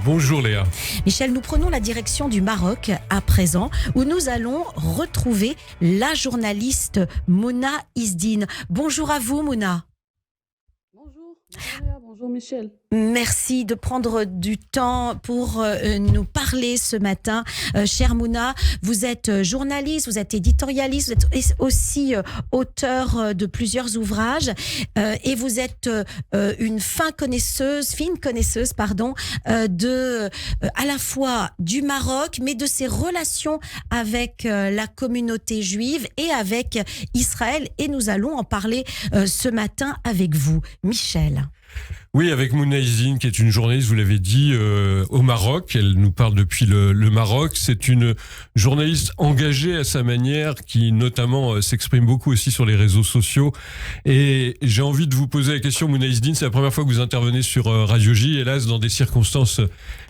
Bonjour Léa. Michel, nous prenons la direction du Maroc à présent, où nous allons retrouver la journaliste Mouna Izdine. Bonjour à vous, Mouna. Bonjour Léa, bonjour Michel. Merci de prendre du temps pour nous parler ce matin. Chère Mouna, vous êtes journaliste, vous êtes éditorialiste, vous êtes aussi auteur de plusieurs ouvrages et vous êtes une fine connaisseuse, à la fois du Maroc, mais de ses relations avec la communauté juive et avec Israël. Et nous allons en parler ce matin avec vous, Michel. Oui, avec Mouna Izdine, qui est une journaliste, vous l'avez dit, au Maroc. Elle nous parle depuis le Maroc. C'est une journaliste engagée à sa manière, qui notamment s'exprime beaucoup aussi sur les réseaux sociaux. Et j'ai envie de vous poser la question, Mouna Izdine, c'est la première fois que vous intervenez sur Radio J, hélas, dans des circonstances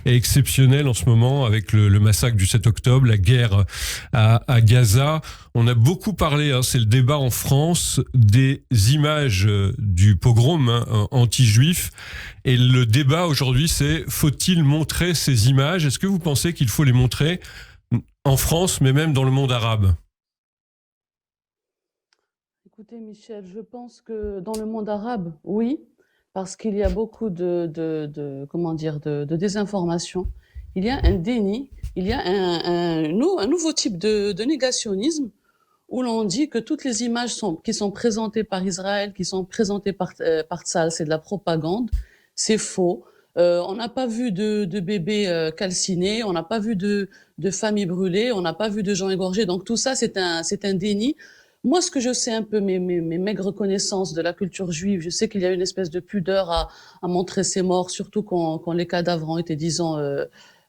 exceptionnelles en ce moment, avec le massacre du 7 octobre, la guerre à Gaza. On a beaucoup parlé, c'est le débat en France, des images du pogrom anti-juif. Et le débat aujourd'hui, c'est faut-il montrer ces images ? Est-ce que vous pensez qu'il faut les montrer en France, mais même dans le monde arabe ? Écoutez Michel, je pense que dans le monde arabe, oui, parce qu'il y a beaucoup de désinformation. Il y a un déni, il y a un nouveau type de négationnisme où l'on dit que toutes les images qui sont présentées par Israël, qui sont présentées par Tzahal, c'est de la propagande, c'est faux. On n'a pas vu de bébés calcinés, on n'a pas vu de familles brûlées, on n'a pas vu de gens égorgés. Donc tout ça, c'est un déni. Moi, ce que je sais un peu, mes maigres connaissances de la culture juive, je sais qu'il y a une espèce de pudeur à montrer ces morts, surtout quand les cadavres ont été, disons,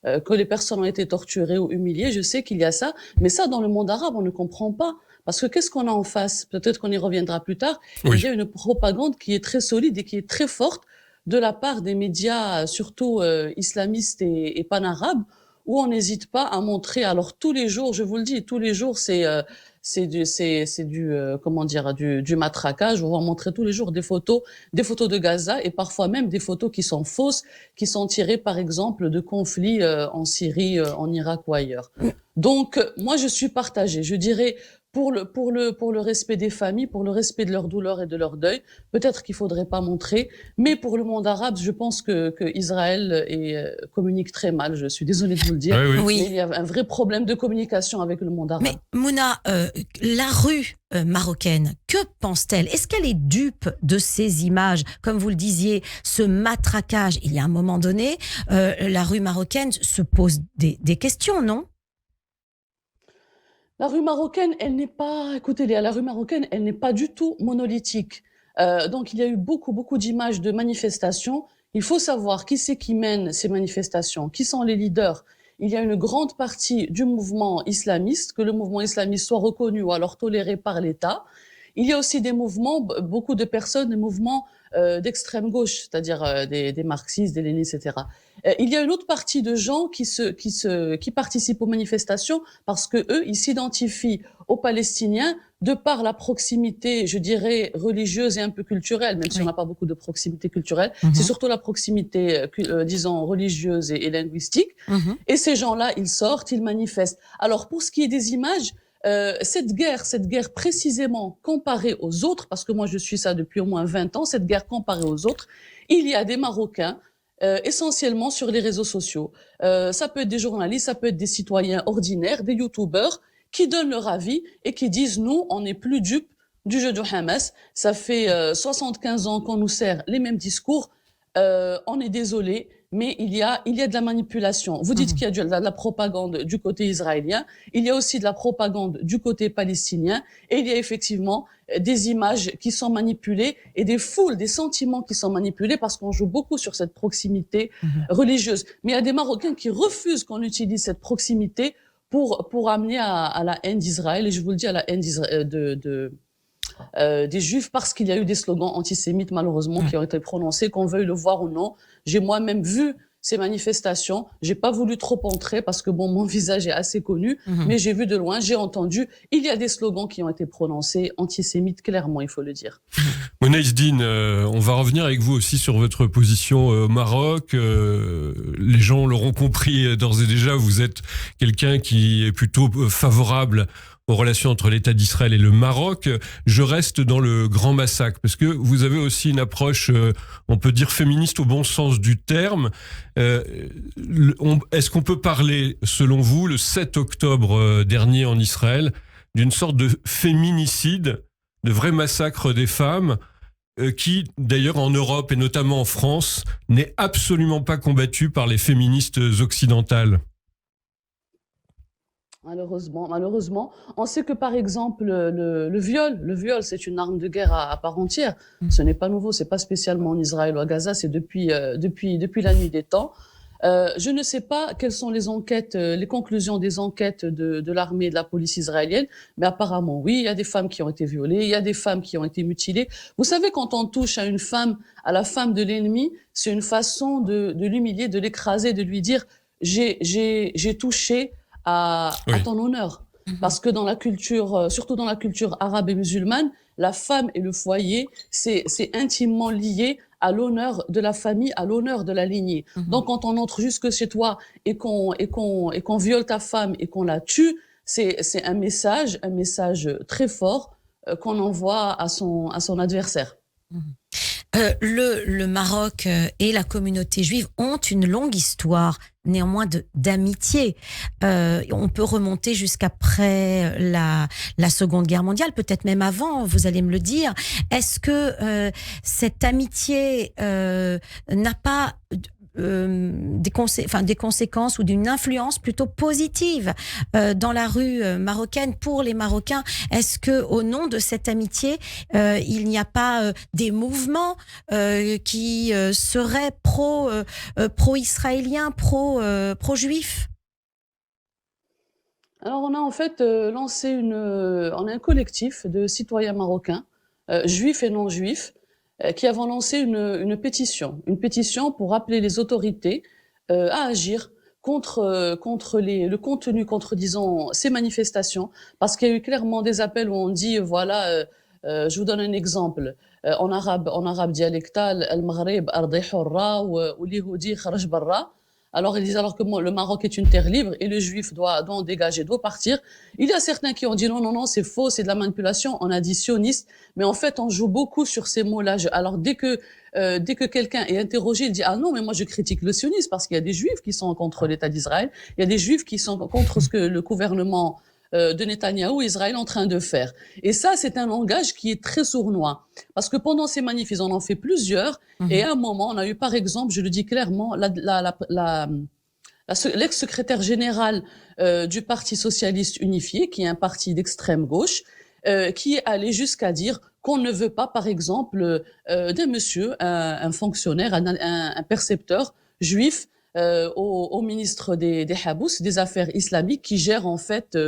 que les personnes ont été torturées ou humiliées. Je sais qu'il y a ça, mais ça, dans le monde arabe, on ne comprend pas. Parce que qu'est-ce qu'on a en face ? Peut-être qu'on y reviendra plus tard. Oui. Il y a une propagande qui est très solide et qui est très forte de la part des médias, surtout islamistes et panarabes, où on n'hésite pas à montrer. Alors tous les jours, je vous le dis, tous les jours, c'est du matraquage. On va montrer tous les jours des photos de Gaza et parfois même des photos qui sont fausses, qui sont tirées par exemple de conflits en Syrie, en Irak ou ailleurs. Donc moi je suis partagée. Je dirais pour le respect des familles, pour le respect de leur douleur et de leur deuil, peut-être qu'il faudrait pas montrer, mais pour le monde arabe, je pense que Israël communique très mal. Je suis désolée de vous le dire. Oui. Mais il y a un vrai problème de communication avec le monde arabe. Mais Mouna, la rue marocaine, que pense-t-elle ? Est-ce qu'elle est dupe de ces images ? Comme vous le disiez, ce matraquage, il y a un moment donné, la rue marocaine se pose des questions, non ? La rue marocaine, elle n'est pas, écoutez Léa, la rue marocaine, elle n'est pas du tout monolithique. Donc il y a eu beaucoup d'images de manifestations. Il faut savoir qui c'est qui mène ces manifestations, qui sont les leaders. Il y a une grande partie du mouvement islamiste, que le mouvement islamiste soit reconnu ou alors toléré par l'État. Il y a aussi des mouvements, beaucoup de personnes, des mouvements d'extrême gauche, c'est-à-dire des marxistes, des léninistes, etc. Il y a une autre partie de gens qui participent aux manifestations parce que eux, ils s'identifient aux Palestiniens de par la proximité, je dirais, religieuse et un peu culturelle, même si on n'a pas beaucoup de proximité culturelle. C'est surtout la proximité, disons, religieuse et linguistique. Et ces gens-là, ils sortent, ils manifestent. Alors, pour ce qui est des images, cette guerre précisément comparée aux autres, parce que moi je suis ça depuis au moins 20 ans, cette guerre comparée aux autres, il y a des Marocains, essentiellement sur les réseaux sociaux. Ça peut être des journalistes, ça peut être des citoyens ordinaires, des youtubeurs, qui donnent leur avis et qui disent nous, on n'est plus dupes du jeu du Hamas. Ça fait 75 ans qu'on nous sert les mêmes discours. On est désolé, mais il y a de la manipulation. Vous dites qu'il y a de la propagande du côté israélien, il y a aussi de la propagande du côté palestinien, et il y a effectivement des images qui sont manipulées et des foules, des sentiments qui sont manipulés parce qu'on joue beaucoup sur cette proximité religieuse. Mais il y a des Marocains qui refusent qu'on utilise cette proximité pour amener à la haine d'Israël, et je vous le dis, à la haine des Juifs, parce qu'il y a eu des slogans antisémites malheureusement qui ont été prononcés, qu'on veuille le voir ou non. J'ai moi-même vu ces manifestations. J'ai pas voulu trop entrer parce que bon, mon visage est assez connu, mais j'ai vu de loin, j'ai entendu. Il y a des slogans qui ont été prononcés, antisémites, clairement, il faut le dire. Mouna Izdine, on va revenir avec vous aussi sur votre position au Maroc. Les gens l'auront compris d'ores et déjà, vous êtes quelqu'un qui est plutôt favorable aux relations entre l'État d'Israël et le Maroc. Je reste dans le grand massacre, parce que vous avez aussi une approche, on peut dire féministe au bon sens du terme. Est-ce qu'on peut parler, selon vous, le 7 octobre dernier en Israël, d'une sorte de féminicide, de vrai massacre des femmes, qui, d'ailleurs, en Europe et notamment en France, n'est absolument pas combattu par les féministes occidentales? Malheureusement, on sait que par exemple le viol, c'est une arme de guerre à part entière. Ce n'est pas nouveau, c'est pas spécialement en Israël ou à Gaza, c'est depuis la nuit des temps. Je ne sais pas quelles sont les enquêtes, les conclusions des enquêtes de l'armée et de la police israélienne, mais apparemment oui, il y a des femmes qui ont été violées, il y a des femmes qui ont été mutilées. Vous savez, quand on touche à une femme, à la femme de l'ennemi, c'est une façon de l'humilier, de l'écraser, de lui dire j'ai touché à ton honneur. Parce que dans la culture, surtout dans la culture arabe et musulmane, la femme et le foyer, c'est intimement lié à l'honneur de la famille, à l'honneur de la lignée. Donc, quand on entre jusque chez toi et qu'on viole ta femme et qu'on la tue, c'est un message très fort qu'on envoie à son adversaire. Le Maroc et la communauté juive ont une longue histoire, néanmoins d'amitié. On peut remonter jusqu'après la Seconde Guerre mondiale, peut-être même avant, vous allez me le dire. Est-ce que cette amitié n'a pas des conséquences ou d'une influence plutôt positive dans la rue marocaine pour les Marocains? Est-ce que au nom de cette amitié, il n'y a pas des mouvements qui seraient pro-israéliens, pro-juifs? Alors on a en fait lancé on a un collectif de citoyens marocains, juifs et non juifs, qui avons lancé une pétition pour appeler les autorités à agir contre le contenu, disons ces manifestations, parce qu'il y a eu clairement des appels où on dit voilà, je vous donne un exemple en arabe dialectal, al-Maghrib ardi hurra ou l'Ihoudi kharaj barra. Alors ils disent alors que le Maroc est une terre libre et le juif doit en dégager, doit partir. Il y a certains qui ont dit non, c'est faux, c'est de la manipulation. On a dit sioniste, mais en fait on joue beaucoup sur ces mots-là. Alors dès que quelqu'un est interrogé, il dit ah non, mais moi je critique le sionisme parce qu'il y a des juifs qui sont contre l'État d'Israël, il y a des juifs qui sont contre ce que le gouvernement de Netanyahou, Israël est en train de faire. Et ça, c'est un langage qui est très sournois. Parce que pendant ces manifs, ils en ont fait plusieurs. Et à un moment, on a eu, par exemple, je le dis clairement, l'ex-secrétaire général du Parti socialiste unifié, qui est un parti d'extrême gauche, qui est allé jusqu'à dire qu'on ne veut pas, par exemple, d'un monsieur, un fonctionnaire, un percepteur juif, au ministre des Habous, des affaires islamiques, qui gère en fait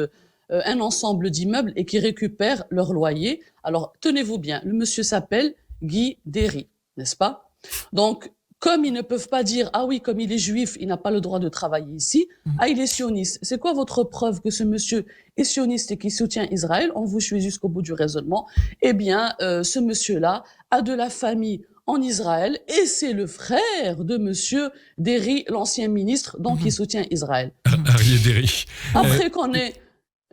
un ensemble d'immeubles et qui récupèrent leur loyer. Alors, tenez-vous bien, le monsieur s'appelle Guy Derry, n'est-ce pas? Donc, comme ils ne peuvent pas dire « Ah oui, comme il est juif, il n'a pas le droit de travailler ici. Ah, il est sioniste. » C'est quoi votre preuve que ce monsieur est sioniste et qui soutient Israël? On vous suit jusqu'au bout du raisonnement. Eh bien, ce monsieur-là a de la famille en Israël et c'est le frère de monsieur Derry, l'ancien ministre, donc qui soutient Israël. Arié Derry. Après qu'on ait...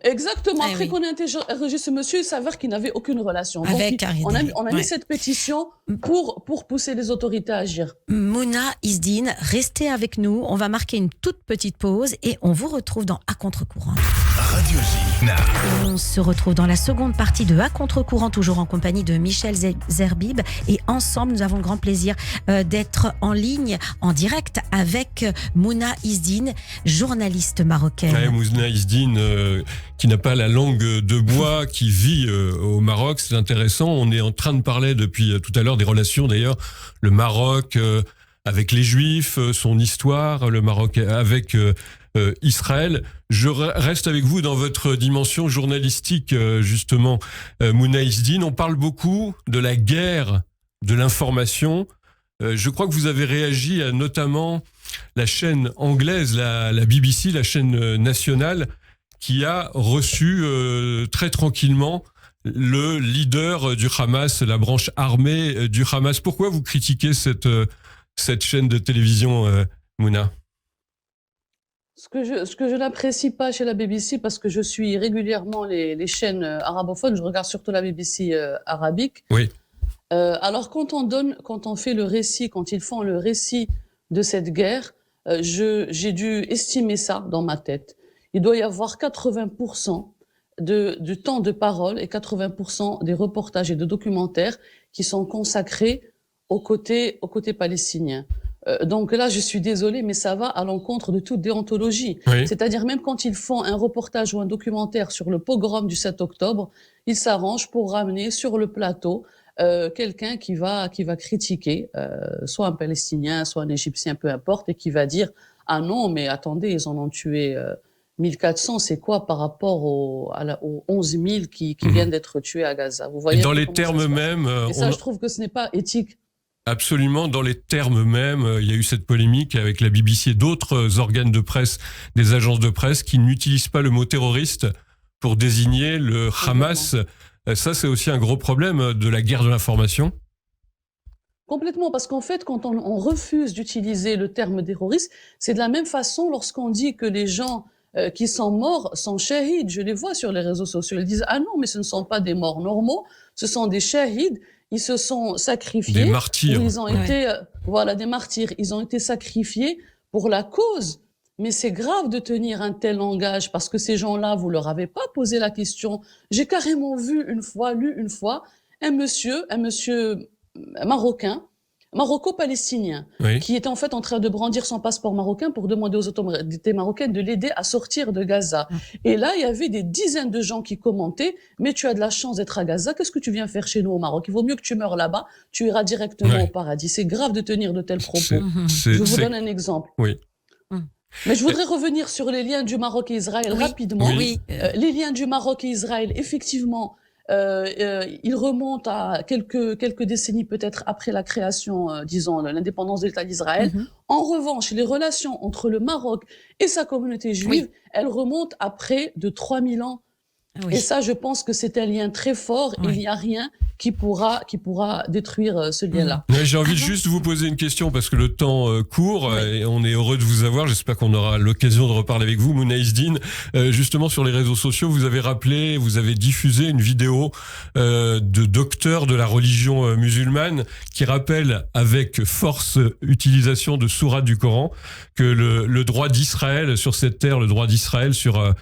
Exactement. Après qu'on ait interrogé ce monsieur, il s'avère qu'il n'avait aucune relation. Avec Donc, on a mis cette pétition pour pousser les autorités à agir. Mouna Izdine, restez avec nous. On va marquer une toute petite pause et on vous retrouve dans À Contre-Courant. Radio J. On se retrouve dans la seconde partie de À Contre-Courant, toujours en compagnie de Michel Zerbib. Et ensemble, nous avons le grand plaisir d'être en ligne, en direct, avec Mouna Izdine, journaliste marocaine. Ouais, Mouna Izdine, qui n'a pas la langue de bois, qui vit au Maroc. C'est intéressant. On est en train de parler depuis tout à l'heure des relations, d'ailleurs, le Maroc avec les Juifs, son histoire, le Maroc avec Israël. Je reste avec vous dans votre dimension journalistique, justement, Mouna Izdine. On parle beaucoup de la guerre de l'information Je crois que vous avez réagi à notamment la chaîne anglaise, la BBC, la chaîne nationale, qui a reçu très tranquillement le leader du Hamas, la branche armée du Hamas. Pourquoi vous critiquez cette chaîne de télévision, Mouna? Ce que je n'apprécie pas chez la BBC, parce que je suis régulièrement les chaînes arabophones, je regarde surtout la BBC arabique. Oui. Alors quand on fait le récit, quand ils font le récit de cette guerre, j'ai dû estimer ça dans ma tête. Il doit y avoir 80% du temps de parole et 80% des reportages et de documentaires qui sont consacrés au côté palestinien. Donc là, je suis désolée, mais ça va à l'encontre de toute déontologie. Oui. C'est-à-dire, même quand ils font un reportage ou un documentaire sur le pogrom du 7 octobre, ils s'arrangent pour ramener sur le plateau quelqu'un qui va critiquer, soit un Palestinien, soit un Égyptien, peu importe, et qui va dire « Ah non, mais attendez, ils en ont tué 1400, c'est quoi par rapport aux 11 000 qui viennent d'être tués à Gaza ?» Vous voyez, et dans les termes mêmes... et ça, je trouve que ce n'est pas éthique. Absolument, dans les termes mêmes, il y a eu cette polémique avec la BBC et d'autres organes de presse, des agences de presse qui n'utilisent pas le mot terroriste pour désigner le Hamas. Ça, c'est aussi un gros problème de la guerre de l'information. Complètement, parce qu'en fait, quand on refuse d'utiliser le terme terroriste, c'est de la même façon lorsqu'on dit que les gens qui sont morts sont shahids. Je les vois sur les réseaux sociaux. Ils disent « Ah non, mais ce ne sont pas des morts normaux, ce sont des shahids. Ils se sont sacrifiés. » Des martyrs. Ils ont été, voilà, des martyrs. Ils ont été sacrifiés pour la cause. Mais c'est grave de tenir un tel langage, parce que ces gens-là, vous leur avez pas posé la question. J'ai carrément lu une fois, un monsieur marocain, maroco-palestinien, Oui. qui était en fait en train de brandir son passeport marocain pour demander aux autorités marocaines de l'aider à sortir de Gaza. Et là, il y avait des dizaines de gens qui commentaient « Mais tu as de la chance d'être à Gaza, qu'est-ce que tu viens faire chez nous au Maroc? Il vaut mieux que tu meurs là-bas, tu iras directement au paradis. » C'est grave de tenir de tels propos. Je vous donne un exemple. Oui. Mais je voudrais revenir sur les liens du Maroc et Israël rapidement. Oui. Les liens du Maroc et Israël, effectivement, ils remontent à quelques décennies peut-être après la création, disons, de l'indépendance de l'État d'Israël. En revanche, les relations entre le Maroc et sa communauté juive, elles remontent à près de 3000 ans. Et ça, je pense que c'est un lien très fort. Il n'y a rien qui pourra détruire ce lien-là. J'ai envie de juste vous poser une question parce que le temps court et on est heureux de vous avoir. J'espère qu'on aura l'occasion de reparler avec vous, Mouna Ezdine. Justement, sur les réseaux sociaux, vous avez diffusé une vidéo de docteurs de la religion musulmane qui rappelle avec force utilisation de sourates du Coran que le droit d'Israël sur cette terre, le droit d'Israël sur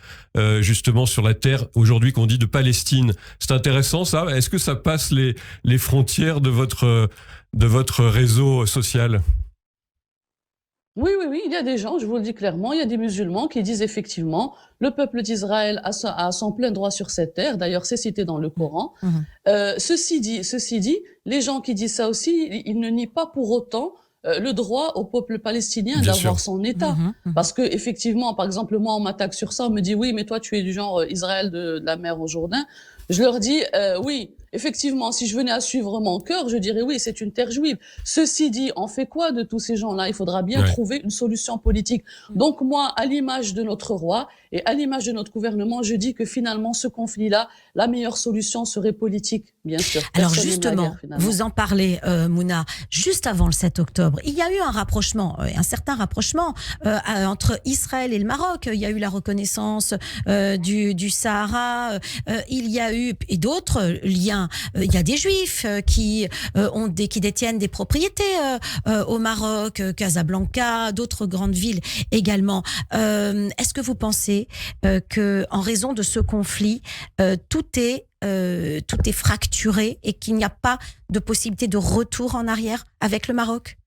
justement sur la terre aujourd'hui qu'on dit de Palestine. C'est intéressant ça. Est-ce que ça passe les frontières de votre réseau social? Oui, il y a des gens, je vous le dis clairement, il y a des musulmans qui disent effectivement le peuple d'Israël a son plein droit sur cette terre. D'ailleurs, c'est cité dans le Coran. Ceci dit, les gens qui disent ça aussi, ils ne nient pas pour autant le droit au peuple palestinien d'avoir son État. Parce que effectivement, par exemple, moi, on m'attaque sur ça, on me dit oui, mais toi, tu es du genre Israël de la mer au Jourdain. Je leur dis oui, effectivement, si je venais à suivre mon cœur, je dirais oui, c'est une terre juive. Ceci dit, on fait quoi de tous ces gens-là? Il faudra bien trouver une solution politique. Donc moi, à l'image de notre roi et à l'image de notre gouvernement, je dis que finalement, ce conflit-là, la meilleure solution serait politique, bien sûr. Alors justement, vous en parlez, Mouna, juste avant le 7 octobre, il y a eu un certain rapprochement entre Israël et le Maroc. Il y a eu la reconnaissance du Sahara, il y a eu et d'autres liens. Il y a des Juifs qui détiennent des propriétés au Maroc, Casablanca, d'autres grandes villes également. Est-ce que vous pensez que, en raison de ce conflit, tout est fracturé et qu'il n'y a pas de possibilité de retour en arrière avec le Maroc?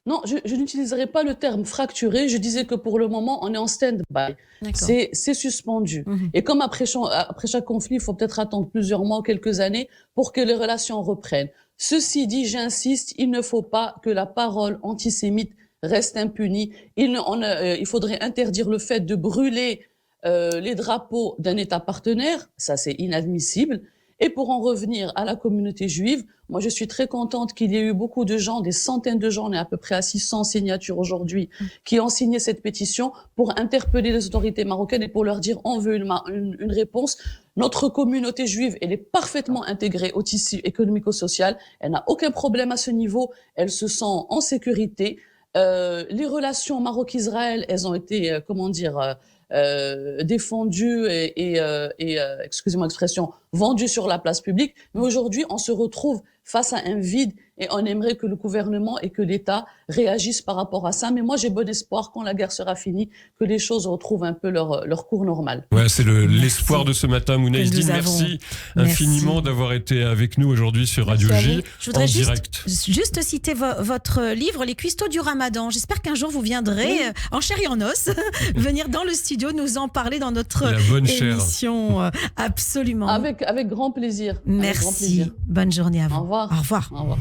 Non, je n'utiliserai pas le terme fracturé. Je disais que pour le moment, on est en stand-by. C'est suspendu. Et comme après chaque conflit, il faut peut-être attendre plusieurs mois ou quelques années pour que les relations reprennent. Ceci dit, j'insiste, il ne faut pas que la parole antisémite reste impunie. Il faudrait interdire le fait de brûler les drapeaux d'un État partenaire. Ça, c'est inadmissible. Et pour en revenir à la communauté juive, moi je suis très contente qu'il y ait eu beaucoup de gens, des centaines de gens, on est à peu près à 600 signatures aujourd'hui, qui ont signé cette pétition pour interpeller les autorités marocaines et pour leur dire on veut une réponse. Notre communauté juive, elle est parfaitement intégrée au tissu économico-social, elle n'a aucun problème à ce niveau, elle se sent en sécurité. Les relations Maroc-Israël, elles ont été, défendues excusez-moi l'expression, vendues sur la place publique. Mais aujourd'hui, on se retrouve face à un vide et on aimerait que le gouvernement et que l'État réagissent par rapport à ça. Mais moi, j'ai bon espoir, quand la guerre sera finie, que les choses retrouvent un peu leur cours normal. Ouais, c'est l'espoir de ce matin, Mouna Ezzedine. Merci infiniment d'avoir été avec nous aujourd'hui sur Radio J. Je voudrais juste citer votre livre, Les Cuistots du Ramadan. J'espère qu'un jour vous viendrez en chair et en os, venir dans le studio nous en parler dans notre émission. Absolument. Avec grand plaisir. Merci. Avec grand plaisir. Bonne journée à vous. Au revoir. Au revoir. Au revoir.